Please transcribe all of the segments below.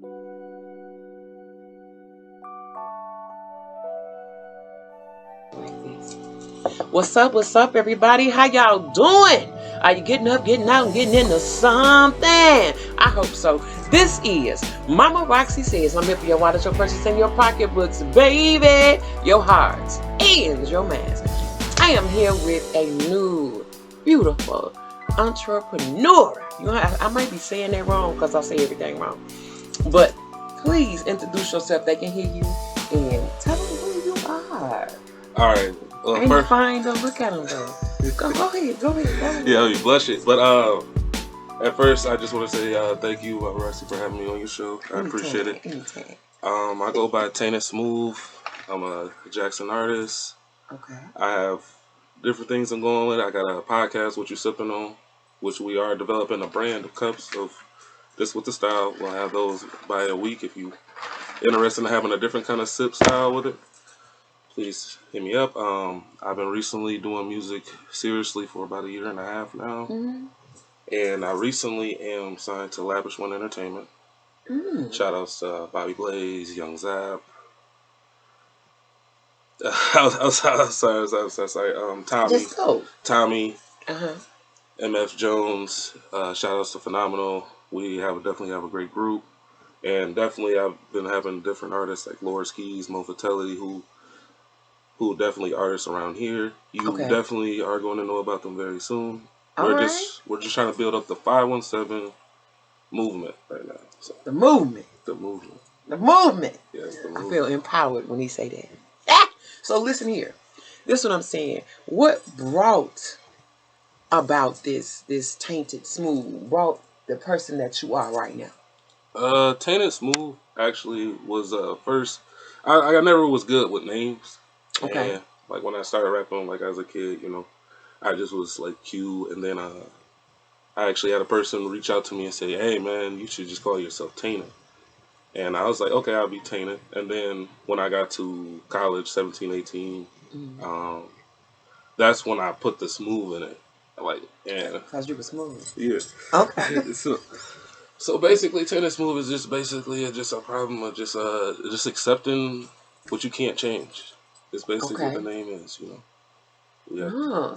Like this. What's up, everybody? How y'all doing? Are you getting up, getting out, and getting into something? I hope so. This is Mama Roxy Says. I'm here for your wallet, your purchase, and your pocketbooks, baby. Your hearts and your minds. I am here with a new, beautiful entrepreneur. You know, I might be saying that wrong because I say everything wrong. But please introduce yourself. They can hear you and tell them who you are. All right. Ain't first, fine though. Look at him though. Go ahead. Yeah, you blush it. But at first, I just want to say thank you, Rusty, for having me on your show. I appreciate it. Anytime. I go by Tainted Smooth. I'm a Jackson artist. Okay. I have different things I'm going with. I got a podcast, What You Sipping On, which we are developing a brand of cups of this with the style. We'll have those by a week. If you interested in having a different kind of sip style with it, please hit me up. I've been recently doing music seriously for about 1.5 years now. Mm-hmm. And I recently am signed to Lavish One Entertainment. Shout outs to Bobby Blaze, Young Zap. Sorry. Tommy. Just go. Tommy. MF Jones. Shout outs to Phenomenal. We definitely have a great group. And definitely I've been having different artists like Loris Keys, Mo Vitelli, who definitely artists around here. You definitely are going to know about them very soon. We're just trying to build up the 517 movement right now. So. The movement. The movement. Yes, the movement. I feel empowered when he say that. So listen here. This is what I'm saying. What brought about this Tainted Smooth? Brought the person that you are right now? Tainted Smooth actually was first. I never was good with names. Okay. And, like when I started rapping, like as a kid, I just was like Q, and then I actually had a person reach out to me and say, "Hey man, you should just call yourself Tainted." And I was like, "Okay, I'll be Tainted." And then when I got to college, 17, 18, that's when I put the smooth in it. Like, and because you were smooth. Yeah. Okay. So basically, Tainted Smooth is just basically just a problem of just accepting what you can't change. It's basically what the name is,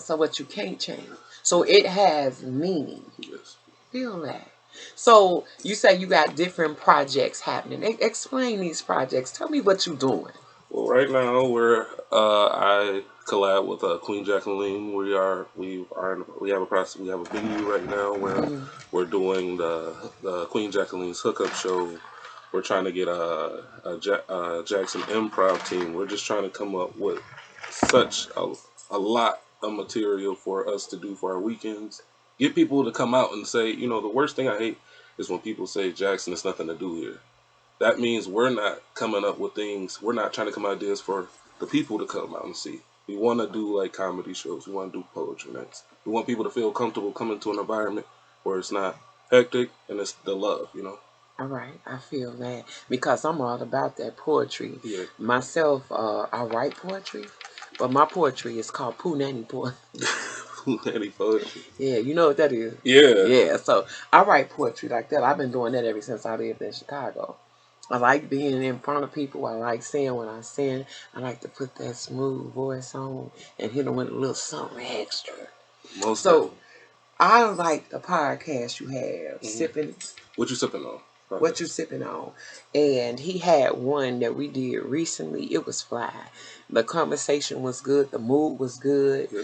So what you can't change. So it has meaning. Yes. Feel that. So you say you got different projects happening. Explain these projects. Tell me what you're doing. Well, right now I collab with Queen Jacqueline. We have a process. We have a venue right now where we're doing the Queen Jacqueline's hookup show. We're trying to get a Jackson improv team. We're just trying to come up with such a lot of material for us to do for our weekends. Get people to come out and say, the worst thing I hate is when people say, Jackson, there's nothing to do here. That means we're not coming up with things. We're not trying to come up with ideas for the people to come out and see. We want to do like comedy shows. We want to do poetry nights. We want people to feel comfortable coming to an environment where it's not hectic and it's the love, All right, I feel that because I'm all about that poetry. Yeah. Myself, I write poetry, but my poetry is called Pooh Nanny poetry. Pooh Nanny poetry. Yeah, you know what that is. Yeah. Yeah, so I write poetry like that. I've been doing that ever since I lived in Chicago. I like being in front of people. I like saying what I sing. I like to put that smooth voice on and hit them with a little something extra. So I like the podcast you have, Sipping. What you sipping on? What you sipping on? And he had one that we did recently. It was fly. The conversation was good. The mood was good. Yeah.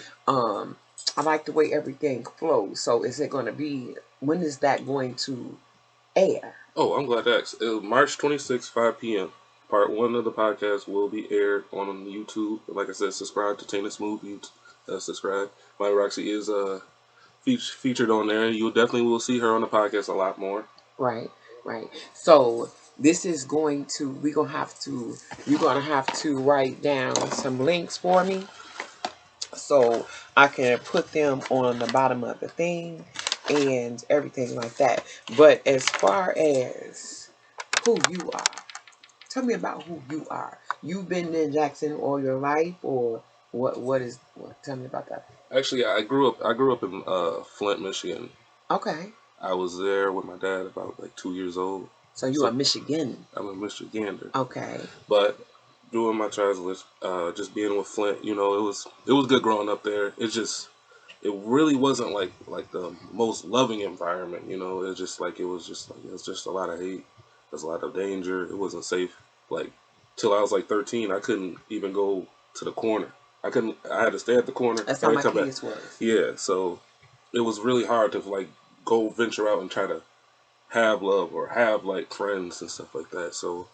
I like the way everything flows. So is it going to be? When is that going to air? Oh, I'm glad to ask. March 26th, 5 p.m. Part 1 of the podcast will be aired on YouTube. Like I said, subscribe to Tainted Smooth. Subscribe. My Roxy is featured on there. You definitely will see her on the podcast a lot more. Right. So this is going to, you're going to have to write down some links for me so I can put them on the bottom of the thing and everything like that. But as far as who you are, tell me about who you are. You've been in Jackson all your life, or what? Tell me about that. Actually, I grew up in Flint, Michigan. Okay. I was there with my dad about like 2 years old. So you are Michigan. I'm a Michigander. Okay. But doing my travels, just being with Flint, you know, it was good growing up there. It really wasn't like the most loving environment, you know. It was just a lot of hate. There's a lot of danger. It wasn't safe. Like till I was like 13, I couldn't even go to the corner. I couldn't. I had to stay at the corner. That's how my kids was. Yeah, so it was really hard to like go venture out and try to have love or have like friends and stuff like that. So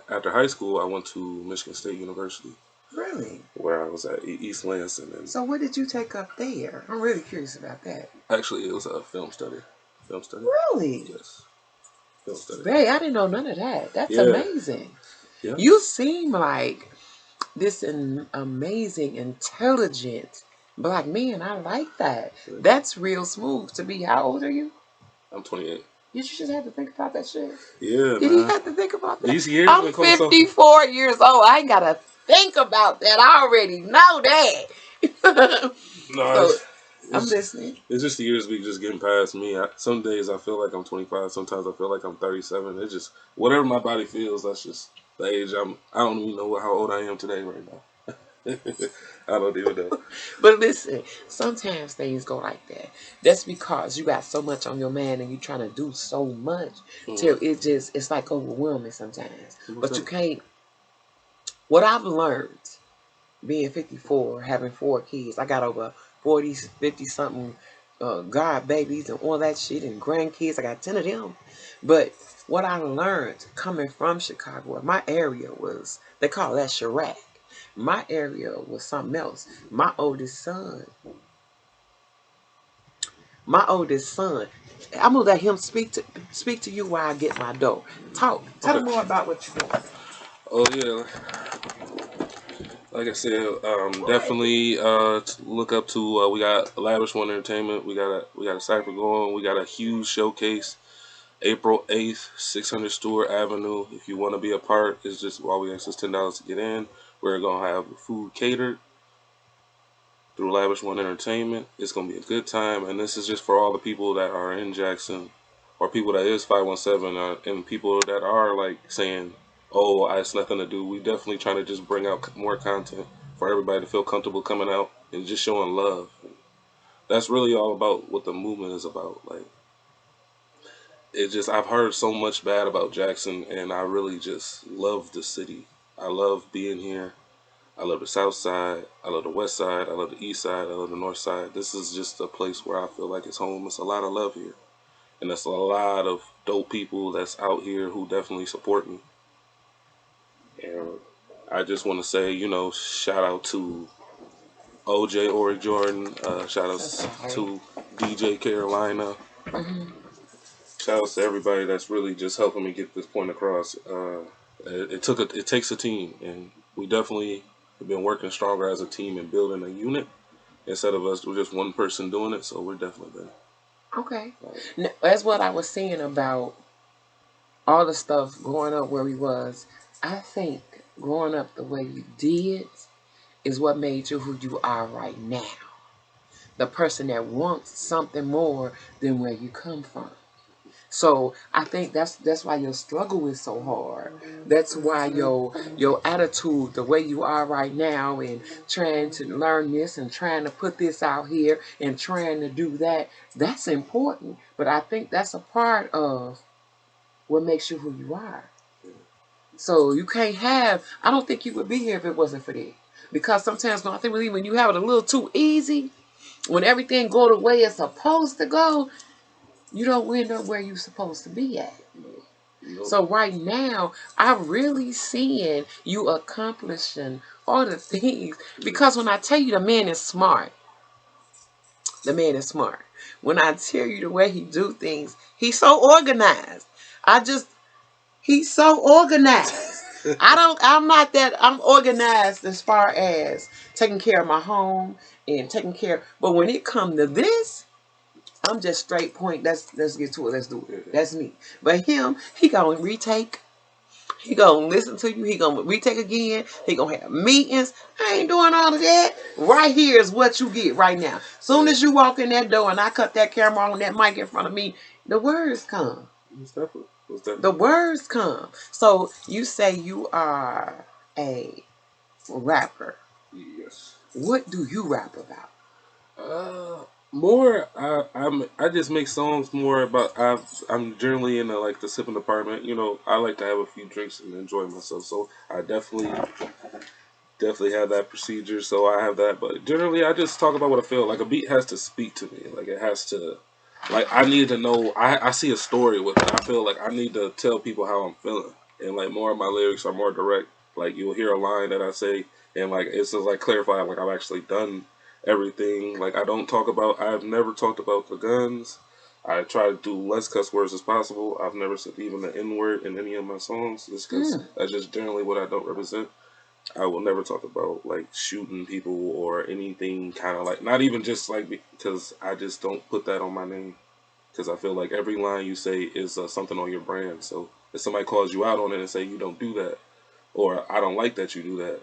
after high school, I went to Michigan State University. Really? Where I was at East Lansing. And so what did you take up there? I'm really curious about that. Actually, it was a film study. Film study. Really? Yes. Film study. Babe, I didn't know none of that. That's amazing. Yeah. You seem like this amazing, intelligent black man. I like that. That's real smooth to be. How old are you? I'm 28. You just have to think about that shit. Yeah, Did he have to think about that? These years I'm 54 years old. I ain't got to think about that. I already know that. No, so, I'm listening. It's just the years be just getting past me. Some days I feel like I'm 25. Sometimes I feel like I'm 37. It's just whatever my body feels. That's just the age I'm. I don't even know how old I am today right now. I don't even know. But listen, sometimes things go like that. That's because you got so much on your mind and you're trying to do so much till it's like overwhelming sometimes. But you can't. What I've learned being 54, having 4 kids, I got over 40, 50 something god babies and all that shit and grandkids. I got 10 of them. But what I learned coming from Chicago, my area was, they call that Chirac. My area was something else. My oldest son, I'm gonna let him speak to you while I get my dough. Tell them more about what you're doing. Oh yeah, like I said, definitely look up to. We got Lavish One Entertainment. We got a cipher going. We got a huge showcase, April 8th, 600 Stewart Avenue. If you want to be a part, it's just all we ask is $10 to get in. We're gonna have food catered through Lavish One Entertainment. It's gonna be a good time, and this is just for all the people that are in Jackson, or people that is 517, and people that are like saying, "Oh, it's nothing to do." We definitely trying to just bring out more content for everybody to feel comfortable coming out and just showing love. That's really all about what the movement is about. Like, I've heard so much bad about Jackson, and I really just love the city. I love being here. I love the south side. I love the west side. I love the east side. I love the north side. This is just a place where I feel like it's home. It's a lot of love here. And there's a lot of dope people that's out here who definitely support me. And I just want to say, shout out to OJ Ori Jordan. Shout outs to DJ Carolina. Shout outs to everybody that's really just helping me get this point across. It takes a team, and we definitely have been working stronger as a team and building a unit instead of us just one person doing it. So we're definitely better. Okay, now, that's what I was saying about all the stuff growing up where we was. I think growing up the way you did is what made you who you are right now. The person that wants something more than where you come from. So I think that's why your struggle is so hard. That's why your attitude, the way you are right now, and trying to learn this and trying to put this out here and trying to do that, that's important. But I think that's a part of what makes you who you are. So you can't have. I don't think you would be here if it wasn't for that. Because sometimes I think when you have it a little too easy, when everything go the way it's supposed to go, you don't end up where you're supposed to be at. Nope. So right now, I'm really seeing you accomplishing all the things. Because when I tell you the man is smart, the man is smart. When I tell you the way he do things, he's so organized. He's so organized. I'm organized as far as taking care of my home and taking care. But when it comes to this, I'm just straight point. Let's get to it. Let's do it. That's me. But him, he gonna retake. He gonna listen to you. He gonna retake again. He gonna have meetings. I ain't doing all of that. Right here is what you get right now. Soon as you walk in that door and I cut that camera on that mic in front of me, the words come. What's that? The words come. So you say you are a rapper. Yes. What do you rap about? More. I just make songs more about. I'm generally in like the sipping department. You know, I like to have a few drinks and enjoy myself. So I definitely have that procedure. So I have that. But generally, I just talk about what I feel. Like a beat has to speak to me. Like it has to. Like I need to know. I see a story with it. I feel like I need to tell people how I'm feeling. And like more of my lyrics are more direct. Like you'll hear a line that I say, and like it's just like clarify. Like I've actually done everything. Like I don't talk about. I've never talked about the guns. I try to do less cuss words as possible. I've never said even the N word in any of my songs, just because that's just generally what I don't represent. I will never talk about like shooting people or anything kind of like not even just like because I just don't put that on my name because I feel like every line you say is something on your brand. So if somebody calls you out on it and say you don't do that or I don't like that you do that,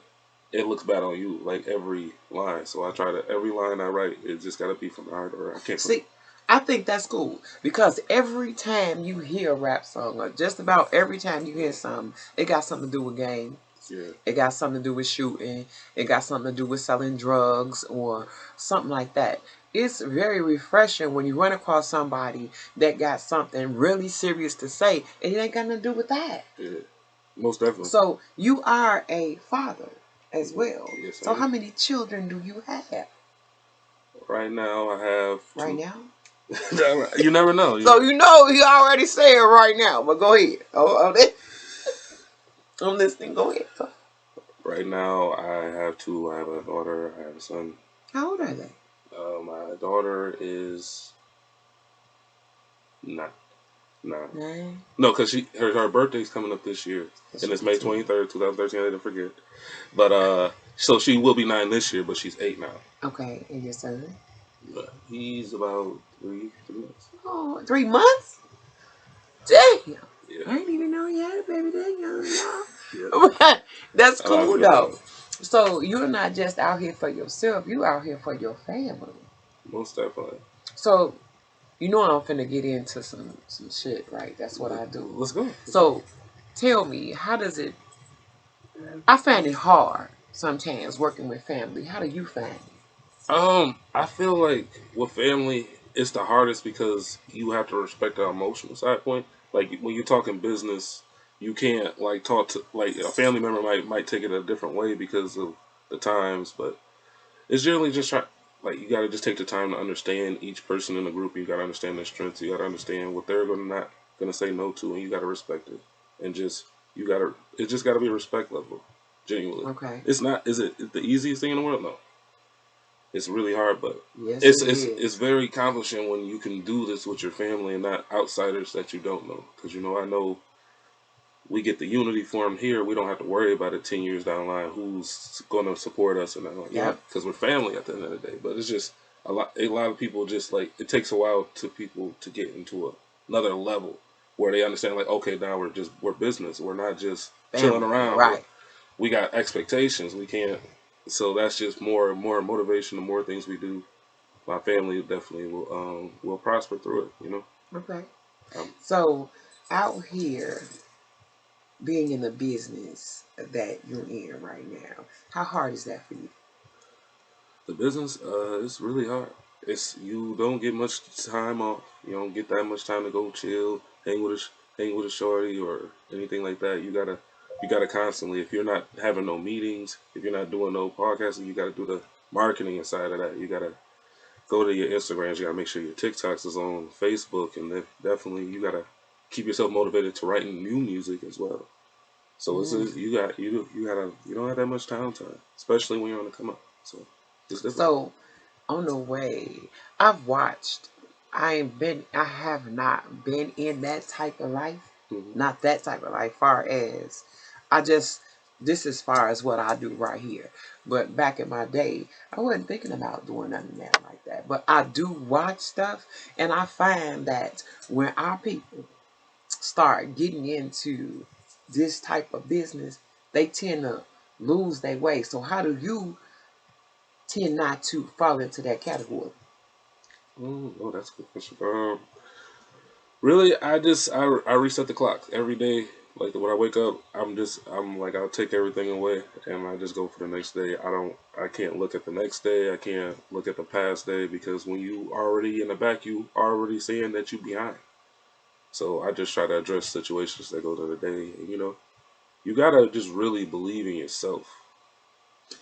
it looks bad on you like every line. So I try to every line I write it just got to be from the heart or I can't. See, I think that's cool because every time you hear a rap song, or just about every time you hear something, it got something to do with game. Yeah. It got something to do with shooting. It got something to do with selling drugs or something like that. It's very refreshing when you run across somebody that got something really serious to say, and it ain't got nothing to do with that. Yeah. Most definitely. So you are a father as well. Yes, So how many children do you have? Right now I have Right two. now? You never know. So you know he already said right now, but go ahead. I'm listening. Go ahead. Right now, I have two. I have a daughter. I have a son. How old are they? My daughter is not nine. 9. No, because her birthday's coming up this year, and it's May 23rd, 2013. I didn't forget. But so she will be 9 this year, but she's 8 now. Okay, and your son? He's about three months. Oh, 3 months? Damn. Yeah. I didn't even know he had a baby that young, Yeah. y'all. That's A lot of cool, people though. don't. So you're not just out here for yourself. You out here for your family. Most definitely. So, you know I'm finna get into some shit, right? That's what I do. Let's go. So, tell me, how does it... I find it hard sometimes working with family. How do you find it? I feel like with family, it's the hardest because you have to respect the emotional side point. Like when you're talking business, you can't like talk to like a family member might take it a different way because of the times, but it's generally just try like you got to just take the time to understand each person in the group. You got to understand their strengths. You got to understand what they're gonna not gonna say no to, and you got to respect it. And just you got to it just got to be a respect level, genuinely. Okay. It's not. Is it the easiest thing in the world? No. It's really hard, but Yes, it's very accomplishing when you can do this with your family and not outsiders that you don't know. Because I know we get the unity formed here. We don't have to worry about it 10 years down the line. Who's going to support us and that, Yep. because we're family at the end of the day. But it's just a lot. A lot of people just like it takes a while to people to get into another level where they understand like okay now we're business. We're not just chilling Family, around. right. We got expectations. We can't. So that's just more and more motivation. The more things we do, my family definitely will prosper through it. Okay. Um, So, out here, being in the business that you're in right now, how hard is that for you? the business, it's really hard. It's you don't get much time off. You don't get that much time to go chill, hang with a shorty or anything like that. You gotta constantly. If you're not having no meetings, if you're not doing no podcasting, you gotta do the marketing inside of that. You gotta go to your Instagrams. You gotta make sure your TikToks is on Facebook, and then definitely you gotta keep yourself motivated to writing new music as well. So you don't have that much downtime, especially when you're on the come up. So it's difficult. So, on the way, I've watched. I have not been in that type of life. Mm-hmm. Not that type of life. Far as I just this is far as what I do right here. But back in my day, I wasn't thinking about doing nothing there like that. But I do watch stuff, and I find that when our people start getting into this type of business, they tend to lose their way. So how do you tend not to fall into that category? Oh, that's good question. Really, I reset the clock every day. Like when I wake up, I'm like I'll take everything away and I just go for the next day. I can't look at the next day. I can't look at the past day because when you already in the back, you already saying that you behind. So I just try to address situations that go to the day. And, you gotta just really believe in yourself.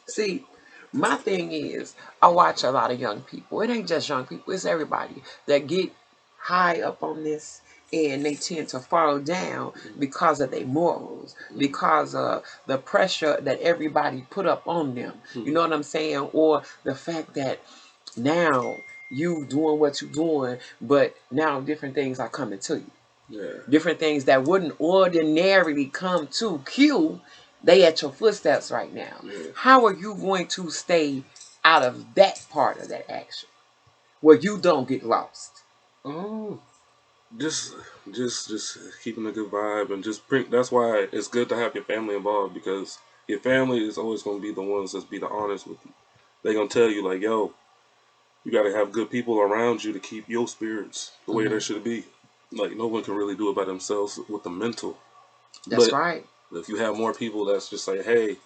See, my thing is, I watch a lot of young people. It ain't just young people, it's everybody that get high up on this and they tend to fall down because of their morals, because of the pressure that everybody put up on them. You know what I'm saying? Or the fact that now you doing what you doing, but now different things are coming to you. Yeah. Different things that wouldn't ordinarily come to Q, they at your footsteps right now. Yeah. How are you going to stay out of that part of that action where you don't get lost? Oh, just just keeping a good vibe and just bring. That's why it's good to have your family involved because your family is always going to be the ones that's be the honest with you. They gonna tell you like, yo, you got to have good people around you to keep your spirits the way they should be. Like no one can really do it by themselves with the mental. That's But right. if you have more people that's just like, hey,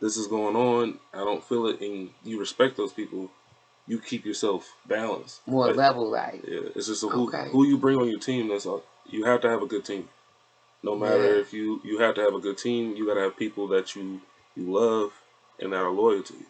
this is going on, I don't feel it, and you respect those people, you keep yourself balanced. More Like, level, like, yeah, it's just okay. who you bring on your team. That's all. You have to have a good team. No matter Yeah. if you have to have a good team. You got to have people that you love and that are loyal to you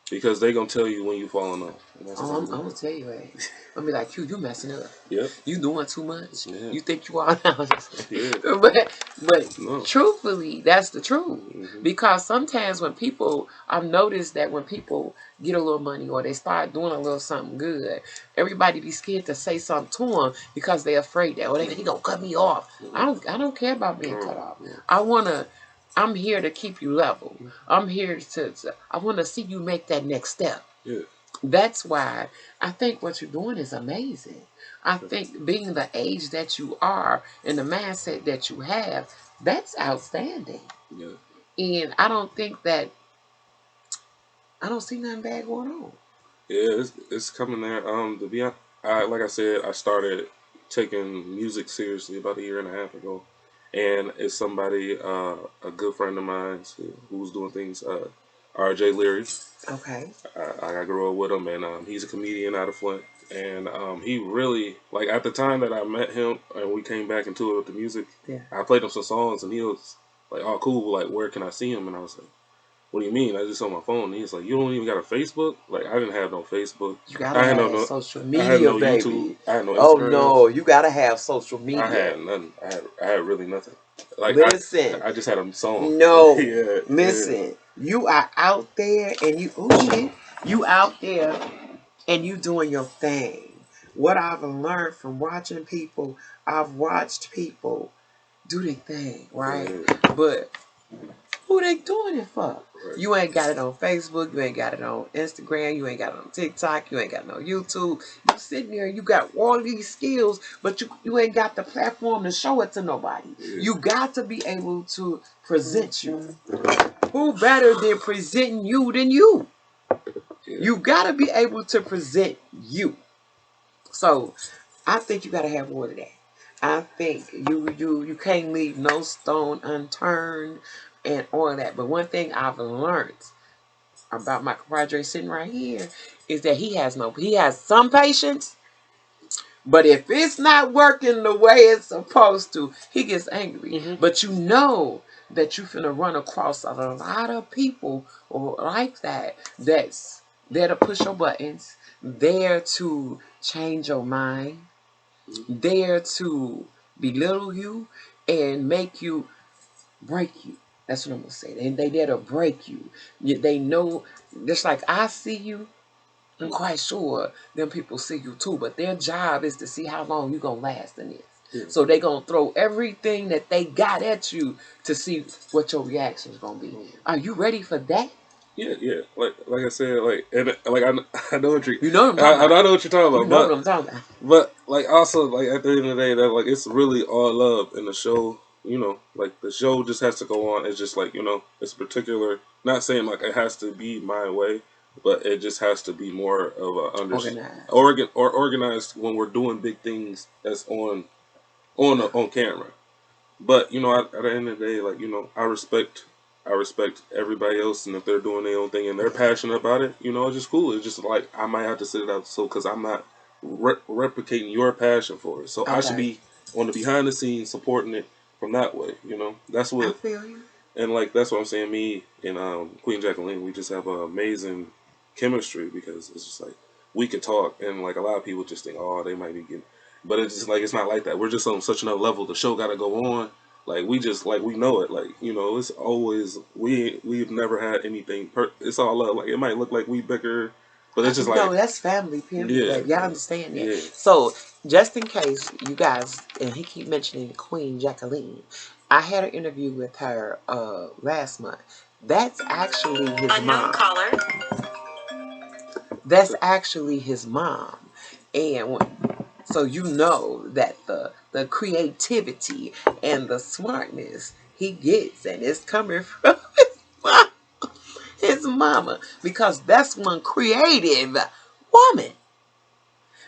because they gonna tell you when you falling off. And that's Oh, I'm exactly gonna tell you, hey, I'm gonna be like, you messing up. Yep. You doing too much. Yeah. You think you are now. Yeah. but No. truthfully, that's the truth. Mm-hmm. Because sometimes when people, I've noticed that when people get a little money or they start doing a little something good, everybody be scared to say something to them because they're afraid that, oh, he gonna cut me off. I don't care about being cut off. I'm here to keep you level. I'm here I want to see you make that next step. Yeah. That's why I think what you're doing is amazing. I think being the age that you are and the mindset that you have, that's outstanding. Yeah. And I don't see nothing bad going on. Yeah, it's coming there. To be honest, like I said, I started taking music seriously about a year and a half ago, and it's somebody, a good friend of mine who's doing things. R.J. Leary. Okay. I grew up with him, and he's a comedian out of Flint. And he really like at the time that I met him and we came back into it with the music. Yeah. I played him some songs, and he was like, "Oh, cool! Like, where can I see him?" And I was like, "What do you mean? I just on my phone." And he's like, "You don't even got a Facebook?" Like, I didn't have no Facebook. You gotta I had have no, social I had media, no YouTube. baby. I had no Oh Instagram. no, you gotta have social media. I had nothing. I had really nothing. Like Listen, I just had a song. no, Yeah, listen. You are out there and oh shit, you out there and you doing your thing. What I've learned from watching people, I've watched people do their thing, right? yeah. But who they doing it for? Right. You ain't got it on Facebook, you ain't got it on Instagram, you ain't got it on TikTok, you ain't got it on YouTube. You sitting there, you got all these skills, but you ain't got the platform to show it to nobody. Yeah. You got to be able to present you. Who better than presenting you than you? Yeah. You got to be able to present you. So I think you got to have more of that. I think you can't leave no stone unturned and all of that. But one thing I've learned about Michael Padre sitting right here is that he has some patience, but if it's not working the way it's supposed to, he gets angry. Mm-hmm. But you know that you're finna run across a lot of people or like that's there to push your buttons, there to change your mind, there to belittle you and make you break you. That's what I'm gonna say. They there to break you. They know, just like I see you, I'm quite sure them people see you too. But their job is to see how long you gonna last in this. Yeah. So they gonna throw everything that they got at you to see what your reaction is gonna be. Are you ready for that? Yeah. Like I said, I know what You know what I'm talking about. I know what you're talking about. You know what I'm talking about. But like also like at the end of the day, that like it's really all love in the show. You know, like the show just has to go on. It's just like it's particular. Not saying like it has to be my way, but it just has to be more of a Organized. organized when we're doing big things that's on on camera. But you know, at the end of the day, like, you know, I respect everybody else, and if they're doing their own thing and they're passionate about it, you know, it's just cool. It's just like I might have to sit it out, so because I'm not replicating your passion for it, so I should Okay. be on the behind the scenes supporting it from that way. You know, that's I what, feel you. and like that's what I'm saying. Me and Queen Jacqueline, we just have an amazing chemistry because it's just like we could talk, and like a lot of people just think, oh, they might be getting, but it's just like it's not like that. We're just on such another level. The show got to go on. Like we just like we know it. Like, you know, it's always we've never had anything. It's all love. Like it might look like we bicker, but it's just like No, that's family, period, yeah, baby. Y'all understand that. yeah. So, just in case you guys, and he keep mentioning Queen Jacqueline, I had an interview with her last month. That's actually his mom. Caller. That's actually his mom. And so you know that the creativity and the smartness he gets, and it's coming from his mama, because that's one creative woman.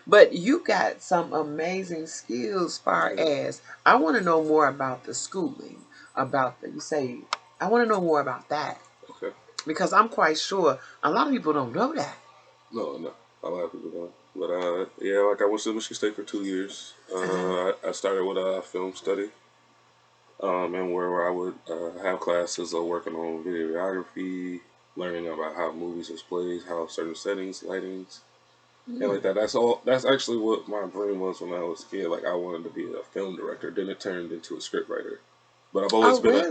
But you got some amazing skills far as I want to know more about the schooling, about the, you say, I want to know more about that. Okay. Because I'm quite sure a lot of people don't know that. No, a lot of people don't. But yeah, like I went to Michigan State for 2 years. I started with a film study, and where I would have classes of working on videography, learning about how movies was played, how certain settings, lightings, and like that. That's all. That's actually what my dream was when I was a kid. Like I wanted to be a film director. Then it turned into a script writer. But Oh, really?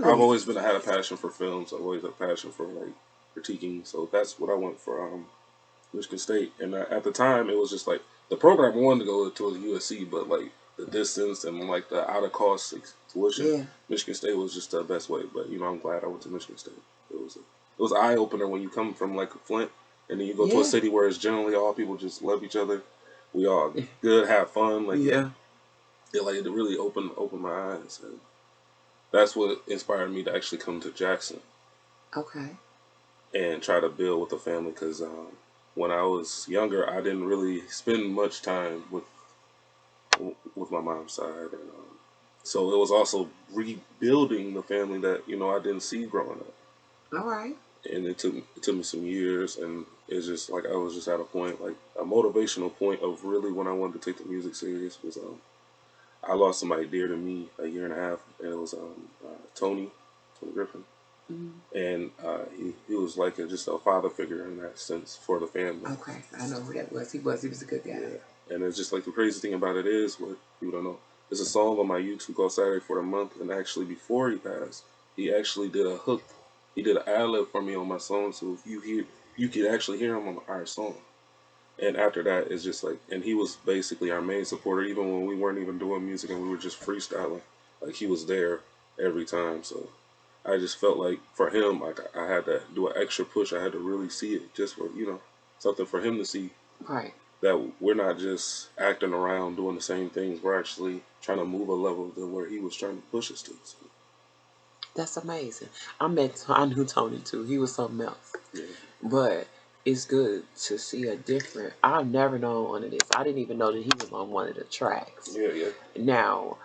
had a passion for films. I've always had a passion for like critiquing. So that's what I went for. Michigan State, and at the time it was just like the program I wanted to go to was USC, but like the distance and like the out of cost tuition, Yeah. Michigan State was just the best way. But you know, I'm glad I went to Michigan State. It was an eye opener when you come from like Flint, and then you go to a Yeah. city where it's generally all people just love each other. We all good, have fun. Like Yeah. it really opened my eyes, and that's what inspired me to actually come to Jackson Okay. and try to build with the family because when I was younger, I didn't really spend much time with my mom's side, and so it was also rebuilding the family that you know I didn't see growing up, All right. and it took me some years, and it's just like I was just at a point like a motivational point of really when I wanted to take the music serious was I lost somebody dear to me a year and a half, and it was Tony Griffin. Mm-hmm. And he was like just a father figure in that sense for the family. Okay. I know who that was. He was a good guy. Yeah. And it's just like the crazy thing about it is, what people don't know, there's a song on my YouTube called Saturday for the Month, and actually before he passed, he actually did a hook. He did an ad lib for me on my song, so if you could actually hear him on our song. And after that, it's just like, and he was basically our main supporter, even when we weren't even doing music and we were just freestyling. Like he was there every time. So I just felt like for him, like I had to do an extra push. I had to really see it just for something for him to see Right. that we're not just acting around doing the same things. We're actually trying to move a level than where he was trying to push us to. So, That's amazing. I knew Tony too. He was something else. yeah. But it's good to see a different. I've never known one of this. I didn't even know that he was on one of the tracks. Yeah, yeah. Now,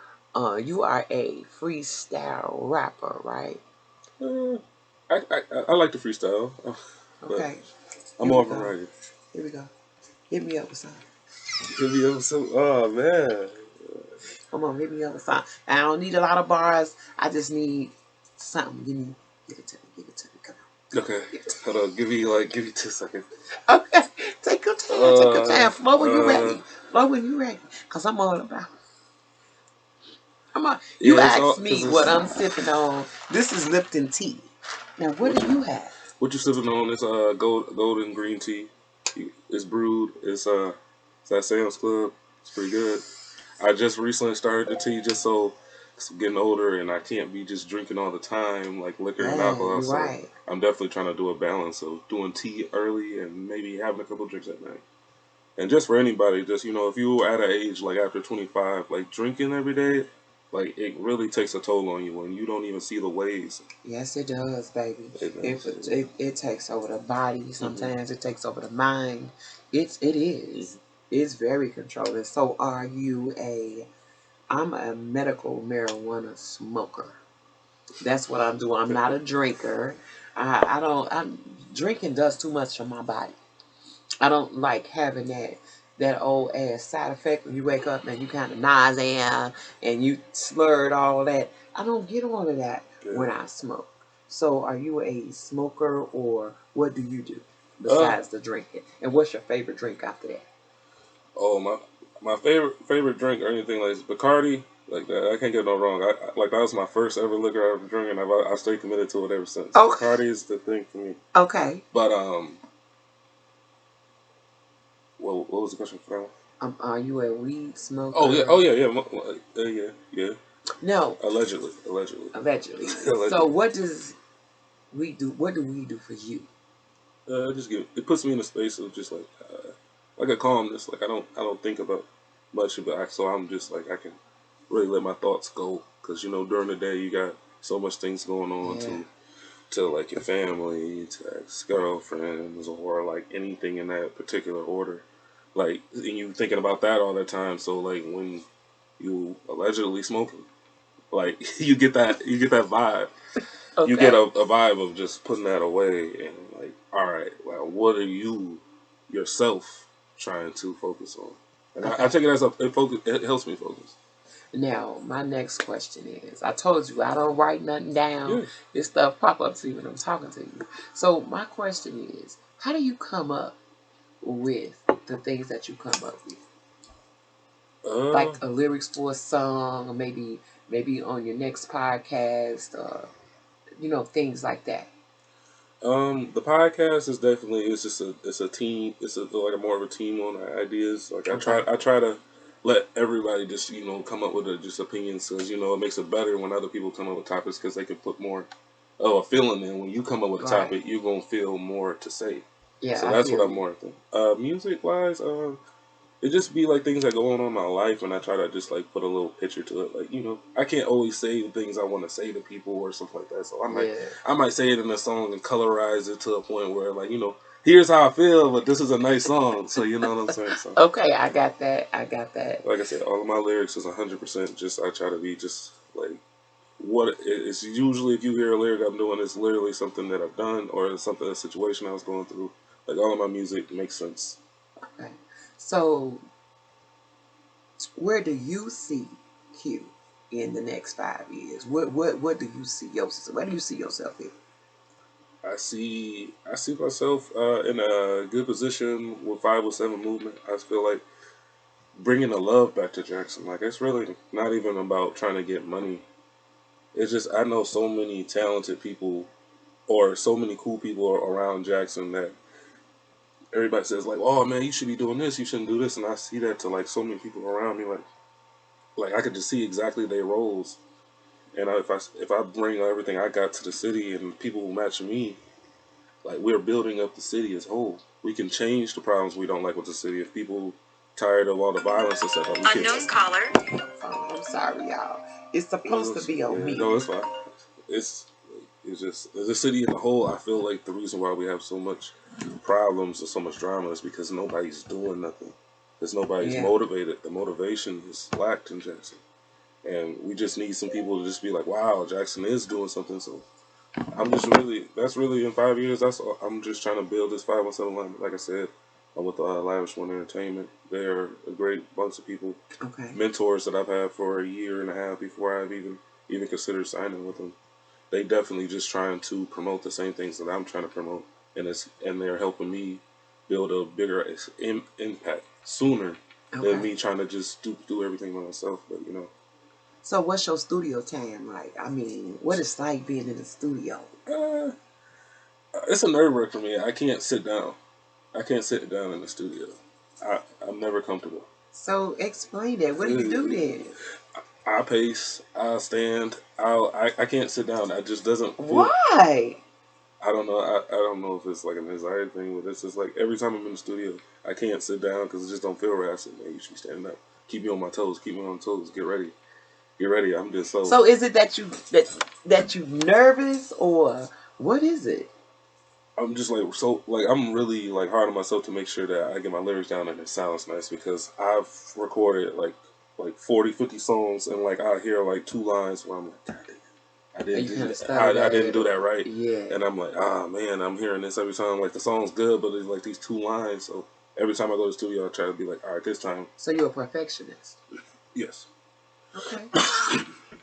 you are a freestyle rapper, right? Uh, I like the freestyle, but Okay. I'm Here we more of a go. writer. Here we go. Hit me up with something. Give me up some. Oh man. Come on, hit me up with something. I don't need a lot of bars. I just need something. Give it to me. Give it to me. Come on. Okay, Give it to hold on. Give me 2 seconds. me. Okay. Take your time. Take your time. Flow when you're ready. Flow when you're ready. Cause I'm all about. You Yeah, it's all asked because me what it's I'm sipping on. This is Lipton tea. Now, what do you have? what you sipping on is golden green tea. It's brewed. It's at Sam's Club. It's pretty good. I just recently started the tea just so 'cause I'm getting older and I can't be just drinking all the time like liquor and Yeah, alcohol. you're So right. I'm definitely trying to do a balance of doing tea early and maybe having a couple drinks at night. And just for anybody, just if you at an age like after 25, like drinking every day, like it really takes a toll on you when you don't even see the ways. Yes, it does, baby. It It, does. it, it takes over the body. Sometimes it takes over the mind. It is. Mhm. It's very controlling. So, are you a I'm a medical marijuana smoker. That's what I'm doing. I'm not a drinker. I don't. Drinking does too much for my body. I don't like having that old ass side effect when you wake up and you kind of nausea and you slurred all that. I don't get all of that when I smoke. So, are you a smoker or what do you do besides the drinking? And what's your favorite drink after that? Oh my favorite drink or anything like Bacardi. Like that, I can't get no wrong. Like that was my first ever liquor I ever drinking. I stayed committed to it ever since. Oh, Bacardi is the thing for me. okay. But what was the question for that one? Are you a weed smoker? Oh yeah. No. Allegedly. Allegedly. Allegedly. So what does we do? What do we do for you? It puts me in a space of just like a calmness. Like I don't think about much of it. So I'm just like I can really let my thoughts go because during the day you got so much things going on to like your family, to ex girlfriends, or like anything in that particular order. Like and you thinking about that all the time. So like when you allegedly smoking, like you get that vibe. Okay. You get a vibe of just putting that away and like, all right, well, what are you yourself trying to focus on? And I take it as it helps me focus. Now, my next question is, I told you I don't write nothing down. Yeah. This stuff pop up to you when I'm talking to you. So my question is, how do you come up with the things that you come up with? Like a lyrics for a song, or maybe on your next podcast, things like that. The podcast is definitely it's a team. It's like a more of a team on ideas. Like I try to let everybody just come up with just opinions because it makes it better when other people come up with topics because they can put more a feeling in. When you come up with a topic, you're gonna feel more to say. Yeah, so that's what I'm more thinking. Music wise, it just be like things that go on in my life, and I try to just like put a little picture to it. Like I can't always say the things I want to say to people or something like that. So I might say it in a song and colorize it to a point where like here's how I feel, but this is a nice song. So you know what I'm saying. So, okay, I got that. Like I said, all of my lyrics is 100% just I try to be just like what it's usually if you hear a lyric I'm doing, it's literally something that I've done or it's something a situation I was going through. Like all of my music makes sense. Okay, so where do you see Q in the next 5 years? What do you see yourself? Where do you see yourself in? I see myself in a good position with 507 movement. I feel like bringing the love back to Jackson. Like it's really not even about trying to get money. It's just I know so many talented people or so many cool people around Jackson that everybody says like, "Oh man, you should be doing this. You shouldn't do this." And I see that to like so many people around me. Like I could just see exactly their roles. And if I bring everything I got to the city and people will match me, like we're building up the city as a whole. We can change the problems we don't like with the city. If people tired of all the violence and stuff, Unknown caller. Oh, I'm sorry, y'all. It's supposed to be on me. No, it's fine. It's just as a city in a whole. I feel like the reason why we have so much problems and so much drama is because nobody's doing nothing. Because nobody's motivated. The motivation is lacked in Jackson, and we just need some people to just be like, "Wow, Jackson is doing something." So that's really in 5 years. That's all. I'm just trying to build this 517 line. Like I said, I'm with Lavish One Entertainment. They're a great bunch of people, mentors that I've had for a year and a half before I've even considered signing with them. They definitely just trying to promote the same things that I'm trying to promote, and they're helping me build a bigger impact sooner than me trying to just do everything by myself. But So what's your studio time like? I mean, what it's like being in the studio? It's a nerve wreck for me. I can't sit down. I can't sit down in the studio. I'm never comfortable. So explain that. What do you do then? I pace. I stand. I can't sit down. I just doesn't feel. Why? I don't know. I don't know if it's like an anxiety thing, but it's just like every time I'm in the studio, I can't sit down because it just don't feel right. I said, man, you should be standing up. Keep me on my toes. Keep me on my toes. Get ready. Get ready. I'm just so. So is it that you nervous or what is it? I'm just like I'm really like hard on myself to make sure that I get my lyrics down and it sounds nice because I've recorded like like 40, 50 songs, and like I hear like 2 lines where I'm like, God damn, I didn't You do kind of that. started I that didn't do little. that right. Yeah. And I'm like, ah man, I'm hearing this every time. Like the song's good, but it's like these 2 lines. So every time I go to the studio, I try to be like, all right, this time, So you're a perfectionist. yes. Okay.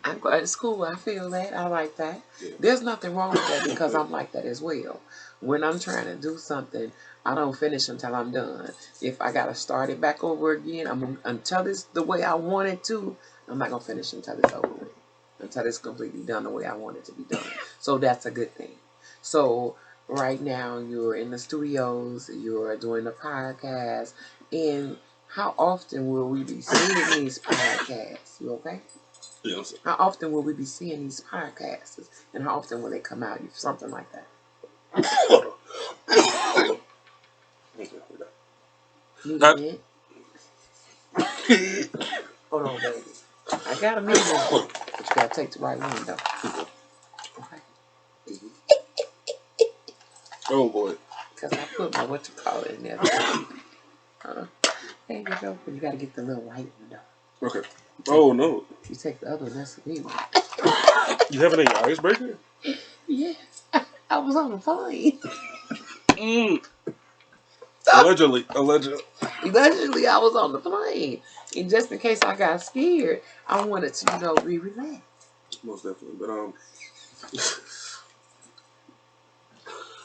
I'm glad it's cool. I feel that. I like that. Yeah. There's nothing wrong with that because I'm like that as well. When I'm trying to do something, I don't finish until I'm done. If I gotta start it back over again, until it's the way I want it to. I'm not gonna finish until it's over with. Until it's completely done the way I want it to be done. So that's a good thing. So right now you're in the studios, you're doing the podcast, and how often will we be seeing these podcasts? You okay? Yeah. How often will we be seeing these podcasts? And how often will they come out? Something like that. Need a mint? Hold on, baby. I got a mint, but you gotta take the right one, though. Okay. Oh boy. Because I put my what-you-call-it in there. There you go. But you gotta get the little white one, though. Okay. Oh no. You take the other one, that's the big one. You have any icebreaker? Yeah. I was on the plane. Allegedly. Allegedly, I was on the plane. And just in case I got scared, I wanted to, be relaxed. Most definitely. But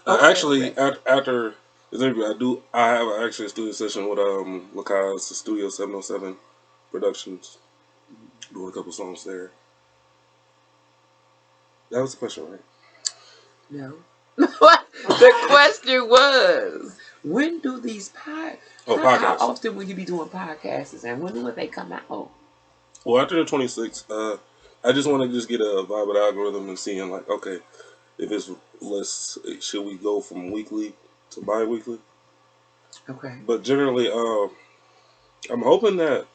Okay, actually, okay. after this interview, I have actually a studio session with Lakai Studio 707 Productions, doing a couple songs there. That was the question, right? No. The question was, when do these how Podcasts. often will you be doing podcasts and when will they come out? Well, after the 26th, I just want to just get a vibe of the algorithm and seeing like, okay, if should we go from weekly to bi-weekly? Okay. But generally, I'm hoping that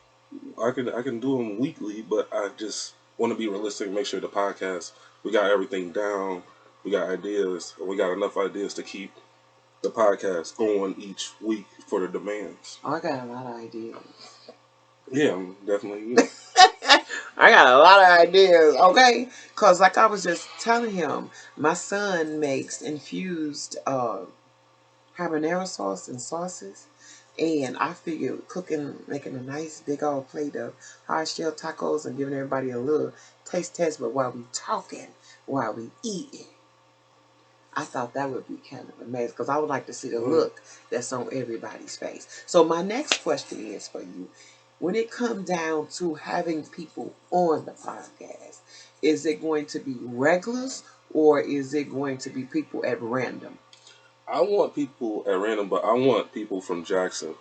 I can do them weekly, but I just want to be realistic and make sure the podcast, we got everything down, we got ideas, and we got enough ideas to keep the podcast going each week for the demands. Oh, I got a lot of ideas. Yeah, I'm definitely. I got a lot of ideas, okay? Because like I was just telling him, my son makes infused habanero sauce and sauces. And I figured making a nice big old plate of hard shell tacos and giving everybody a little taste test, but while we talking, while we eating, I thought that would be kind of amazing because I would like to see the look that's on everybody's face. So my next question is for you. When it comes down to having people on the podcast, is it going to be regulars or is it going to be people at random? I want people at random, but I want people from Jackson.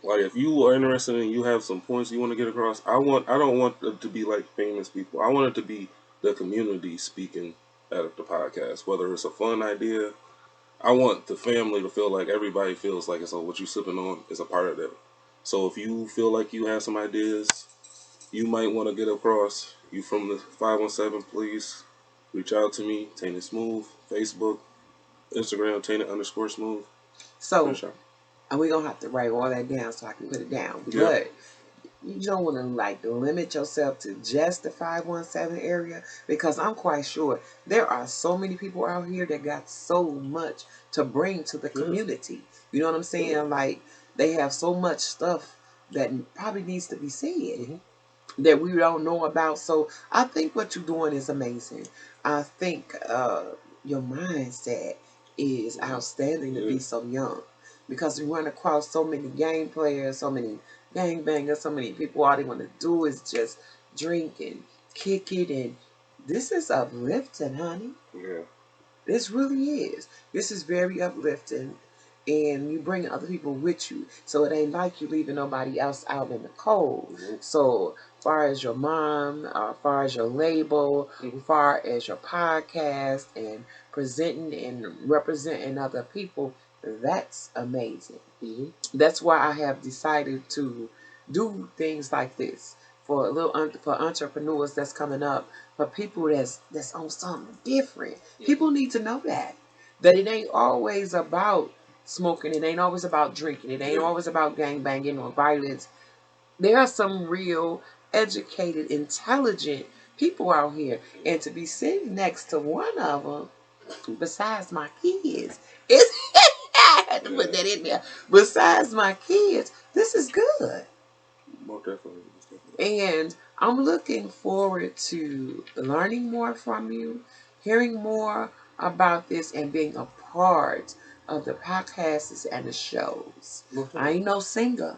Like, if you are interested and you have some points you want to get across, I don't want it to be like famous people. I want it to be the community speaking at the podcast. Whether it's a fun idea, I want the family to feel like everybody feels like it's what you sipping on is a part of that. So if you feel like you have some ideas you might want to get across, you from the 517, please reach out to me, Tainted Smooth, Facebook, Instagram, Tainted_Smooth. So, and we're going to have to write all that down so I can put it down. Yeah. But you don't want to limit yourself to just the 517 area because I'm quite sure there are so many people out here that got so much to bring to the community. You know what I'm saying? Yeah. Like they have so much stuff that probably needs to be said that we don't know about. So I think what you're doing is amazing. I think your mindset is outstanding to be so young because we run across so many gang players, so many gang bangers, so many people. All they want to do is just drink and kick it, and this is uplifting, honey. Yeah. This really is. This is very uplifting. And you bring other people with you. So it ain't like you leaving nobody else out in the cold. So far as your mom, far as your label, far as your podcast and presenting and representing other people, that's amazing. That's why I have decided to do things like this for for entrepreneurs that's coming up, for people that's on something different. People need to know that it ain't always about smoking. It ain't always about drinking. It ain't always about gang banging or violence. There are some real educated, intelligent people out here. And to be sitting next to one of them, besides my kids, it's I had to put that in there. Besides my kids, this is good. Most definitely. Most definitely. And I'm looking forward to learning more from you, hearing more about this, and being a part of the podcasts and the shows. I ain't no singer,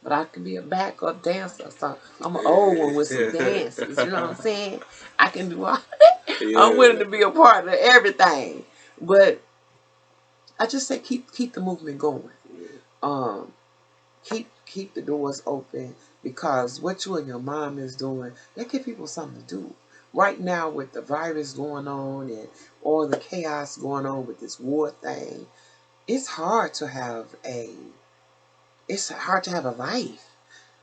but I can be a backup dancer. So I'm an old one with some dances. You know what I'm saying? I can do all that. Yeah. I'm willing to be a part of everything. But I just say keep the movement going. Keep the doors open, because what you and your mom is doing, that give people something to do. Right now with the virus going on and all the chaos going on with this war thing, it's hard to have a life.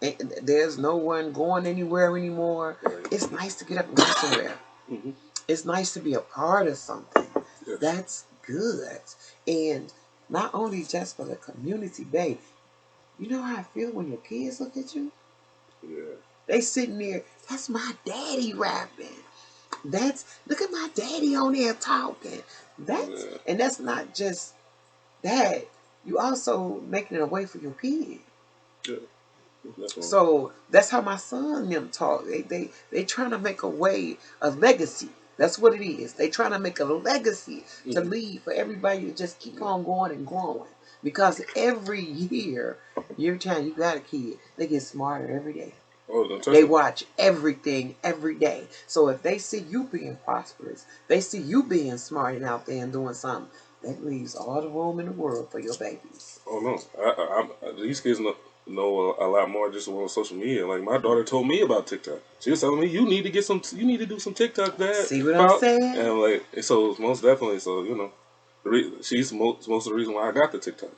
And there's no one going anywhere anymore. Right. It's nice to get up and go somewhere. Mm-hmm. It's nice to be a part of something. Yes. That's good. And not only just for the community, babe. You know how I feel when your kids look at you? Yeah. They sitting there, that's my daddy rapping. Look at my daddy on there talking. And that's not just that. You also making it a way for your kids. Yeah. So that's how my son and them talk. They trying to make a way, a legacy. That's what it is. They trying to make a legacy to leave for everybody to just keep on going and growing. Because every year, every time you got a kid, they get smarter every day. They watch everything every day. So if they see you being prosperous, they see you being smart and out there and doing something, that leaves all the room in the world for your babies. Oh no, these kids know a lot more just on social media. Like my daughter told me about TikTok. She was telling me you need to do some TikTok, Dad. See what I'm saying? And I'm like, so most definitely, so you know, she's most of the reason why I got the TikTok.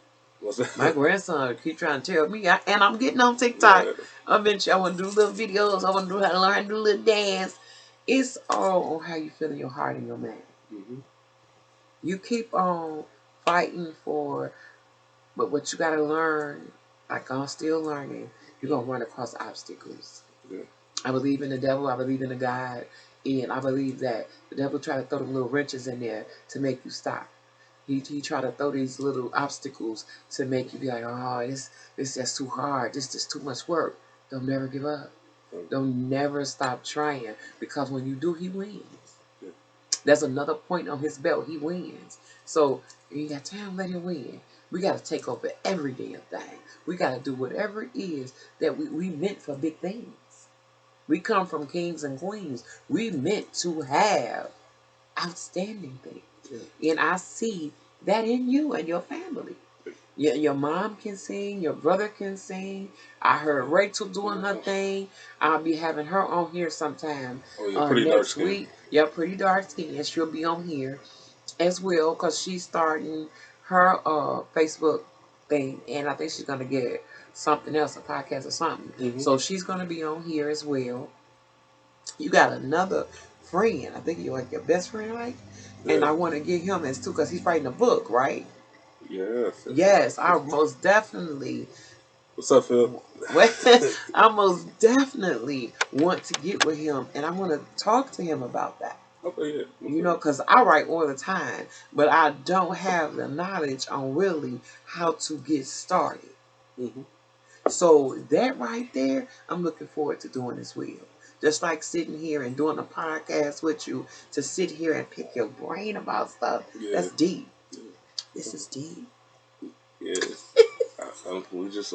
My grandson keep trying to tell me, and I'm getting on TikTok. Yeah. Eventually, I want to do little videos. I want to learn how to do a little dance. It's all on how you feel in your heart and your mind. Mm-hmm. You keep on fighting for, but what you got to learn, like I'm still learning, you're going to run across obstacles. Yeah. I believe in the devil. I believe in the God. And I believe that the devil try to throw them little wrenches in there to make you stop. He try to throw these little obstacles to make you be like, oh, this just too hard. This is too much work. Don't never give up. Don't never stop trying, because when you do, he wins. Yeah. There's another point on his belt. He wins. So you got time, let him win. We got to take over every damn thing. We got to do whatever it is that we meant for big things. We come from kings and queens. We meant to have outstanding things. Yeah. And I see that in you and your family. Your mom can sing, your brother can sing. I heard Rachel doing her thing. I'll be having her on here sometime next week. Yeah, pretty dark skin. And she'll be on here as well, because she's starting her Facebook thing. And I think she's going to get something else, a podcast or something. Mm-hmm. So she's going to be on here as well. You got another friend. I think you're like your best friend, right? Yeah. And I want to get him as too, because he's writing a book, right? Yes. Yes, I most definitely. What's up, Phil? I most definitely want to get with him, and I want to talk to him about that. Okay, yeah. You know, because I write all the time, but I don't have the knowledge on really how to get started. Mm-hmm. So that right there, I'm looking forward to doing as well. Just like sitting here and doing a podcast with you, to sit here and pick your brain about stuff. Yeah. That's deep. Yeah. This is deep. Yeah. It's just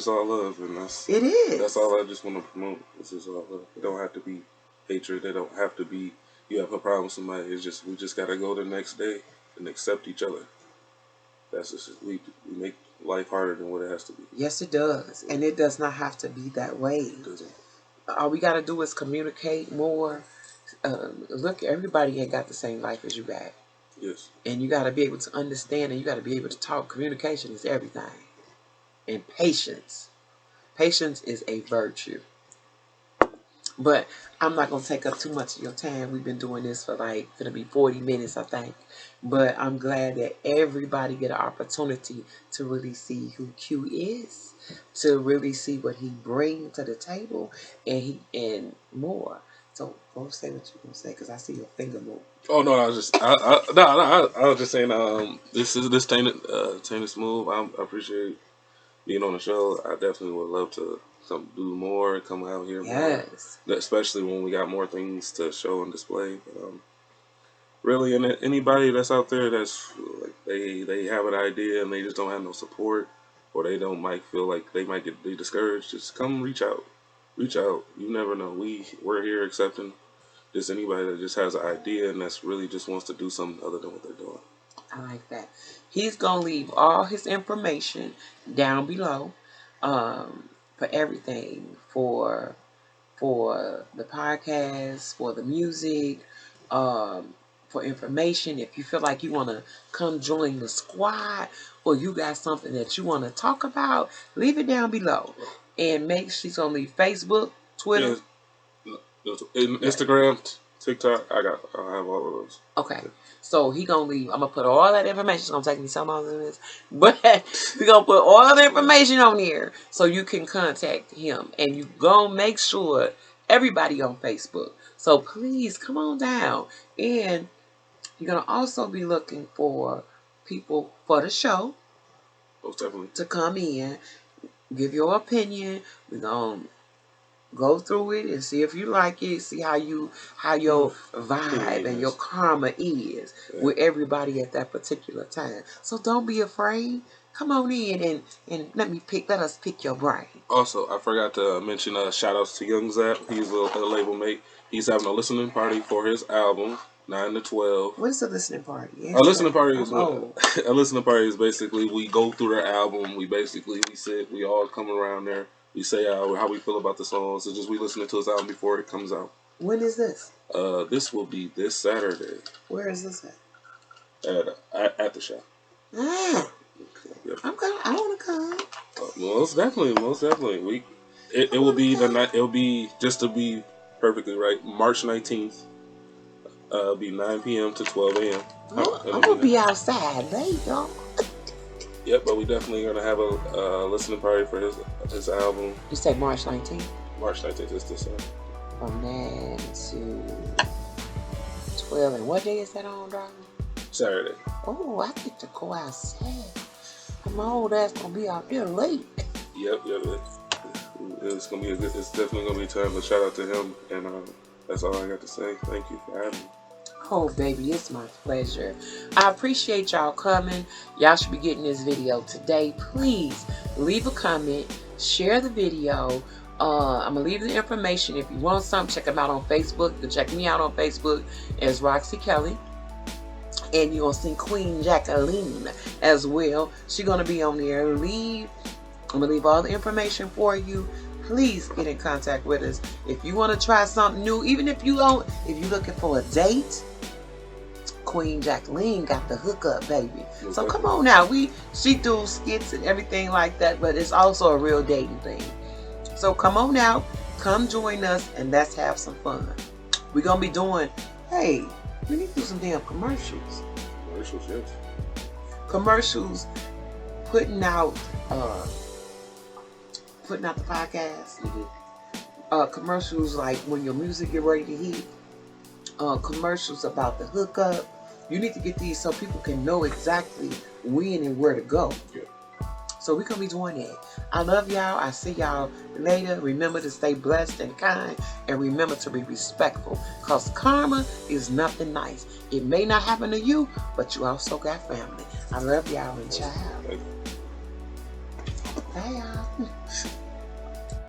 all love, and it is. That's all I just want to promote. It's just all love. It don't have to be hatred. It don't have to be you have a problem with somebody. It's just we just gotta go the next day and accept each other. That's just we make life harder than what it has to be. Yes, it does, and it does not have to be that way. It doesn't. All we gotta do is communicate more. Look, everybody ain't got the same life as you got. Yes. And you gotta be able to understand, and you gotta be able to talk. Communication is everything. And patience. Patience is a virtue. But I'm not gonna take up too much of your time. We've been doing this for like gonna be 40 minutes, I think. But I'm glad that everybody get an opportunity to really see who Q is, to really see what he brings to the table, and more. So go say what you're gonna say, cause I see your finger move. Oh no, I was just I was just saying this tainted smooth. I appreciate being on the show. I definitely would love to come do more, come out here more, Yes. especially when we got more things to show and display. Really, and anybody that's out there that's like they have an idea and they just don't have no support, or they don't might feel like they might be discouraged, just come reach out, reach out. You never know. We're here accepting just anybody that just has an idea and that's really just wants to do something other than what they're doing. I like that. He's gonna leave all his information down below, for everything, for the podcast, for the music, for information. If you feel like you want to come join the squad, or you got something that you want to talk about, leave it down below. And make sure she's gonna leave Facebook, Twitter, Instagram, TikTok. I have all of those. Okay. So he gonna leave. I'm gonna put all that information. It's gonna take me some of this, but we gonna put all the information on here so you can contact him, and you gonna make sure everybody on Facebook. So please come on down, and you're gonna also be looking for people for the show. Most definitely. To come in, give your opinion. We're gonna go through it and see if you like it. See how your vibe and your karma is with everybody at that particular time. So don't be afraid. Come on in and let us pick your brain. Also, I forgot to mention shout outs to Young Zap. He's a label mate. He's having a listening party for his album 9 to 12. What is a listening party? A listening party is a listening party is basically we go through their album. We sit. We all come around there. We say how we feel about the songs. It's just we listening to his album before it comes out. When is this? This will be this Saturday. Where is this at? At the show. Yep. I want to come. Most definitely. It will be the night. It'll be, just to be perfectly right, March 19th. It'll be 9 p.m. to 12 a.m. I'm gonna be outside, baby. Yep, but we definitely gonna have a listening party for his album. You say March 19th? March 19th is this. From 9 to 12, and what day is that on, darling? Saturday. Oh, I get to go outside. My old ass gonna be out there late. Yep. It's gonna be it's definitely gonna be time to shout out to him, and that's all I got to say. Thank you for having me. Oh, baby, it's my pleasure. I appreciate y'all coming. Y'all should be getting this video today. Please leave a comment, share the video. I'm gonna leave the information. If you want something, check them out on Facebook. You can check me out on Facebook as Roxy Kelly. And you're gonna see Queen Jacqueline as well. She's gonna be on there. I'm gonna leave all the information for you. Please get in contact with us. If you want to try something new, even if you're looking for a date, Queen Jacqueline got the hookup, baby. So come on now. She do skits and everything like that, but it's also a real dating thing. So come on out, come join us, and let's have some fun. We're gonna be doing, we need to do some damn commercials. Commercials, yes. Commercials, putting out the podcast. Mm-hmm. Commercials like when your music get ready to hit. Commercials about the hookup. You need to get these so people can know exactly when and where to go. Yeah. So we're gonna be doing that. I love y'all. I see y'all later. Remember to stay blessed and kind, and remember to be respectful, because karma is nothing nice. It may not happen to you, but you also got family. I love y'all and child. Bye y'all.